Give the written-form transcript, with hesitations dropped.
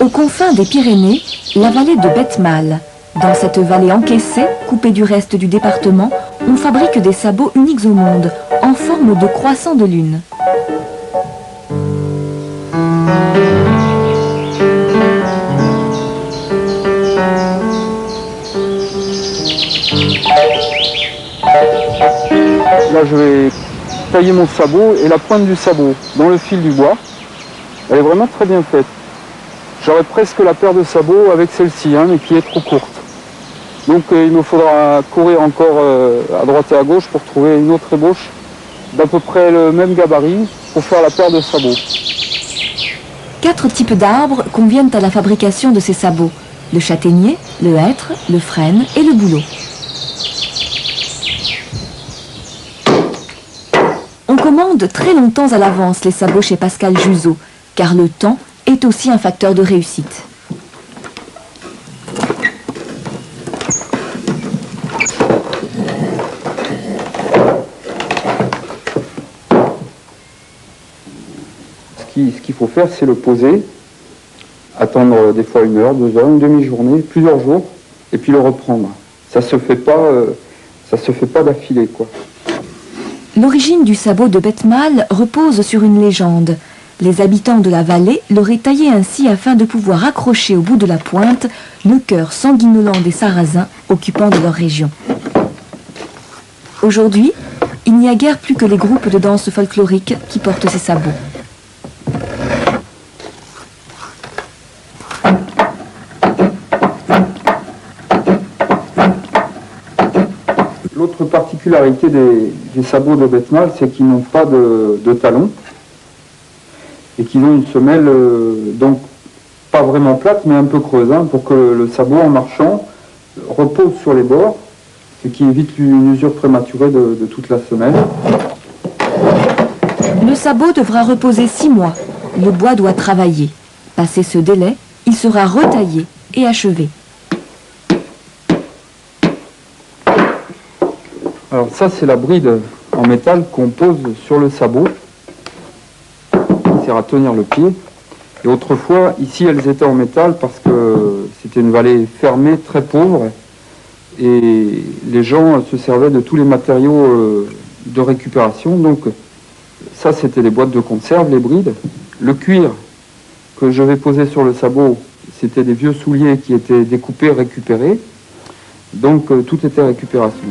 Aux confins des Pyrénées, la vallée de Betmal. Dans cette vallée encaissée, coupée du reste du département, on fabrique des sabots uniques au monde, en forme de croissant de lune. Là, je vais tailler mon sabot et la pointe du sabot dans le fil du bois. Elle est vraiment très bien faite. J'aurais presque la paire de sabots avec celle-ci, hein, mais qui est trop courte. Donc il me faudra courir encore à droite et à gauche pour trouver une autre ébauche d'à peu près le même gabarit pour faire la paire de sabots. 4 types d'arbres conviennent à la fabrication de ces sabots. Le châtaignier, le hêtre, le frêne et le bouleau. On commande très longtemps à l'avance les sabots chez Pascal Juseau, car le temps est aussi un facteur de réussite. Ce qu'il faut faire, c'est le poser, attendre des fois 1 heure, 2 heures, une demi-journée, plusieurs jours, et puis le reprendre. Ça se fait pas d'affilée, quoi. L'origine du sabot de Betmal repose sur une légende. Les habitants de la vallée l'auraient taillé ainsi afin de pouvoir accrocher au bout de la pointe le cœur sanguinolent des Sarrasins occupants de leur région. Aujourd'hui, il n'y a guère plus que les groupes de danse folklorique qui portent ces sabots. L'autre particularité des sabots de Betmal, c'est qu'ils n'ont pas de talons et qu'ils ont une semelle donc pas vraiment plate mais un peu creuse, hein, pour que le sabot en marchant repose sur les bords, ce qui évite une usure prématurée de toute la semelle. Le sabot devra reposer 6 mois. Le bois doit travailler. Passé ce délai, il sera retaillé et achevé. Alors ça, c'est la bride en métal qu'on pose sur le sabot, qui sert à tenir le pied. Et autrefois, ici, elles étaient en métal parce que c'était une vallée fermée, très pauvre, et les gens se servaient de tous les matériaux de récupération. Donc ça, c'était les boîtes de conserve, les brides. Le cuir que je vais poser sur le sabot, c'était des vieux souliers qui étaient découpés, récupérés. Donc tout était récupération.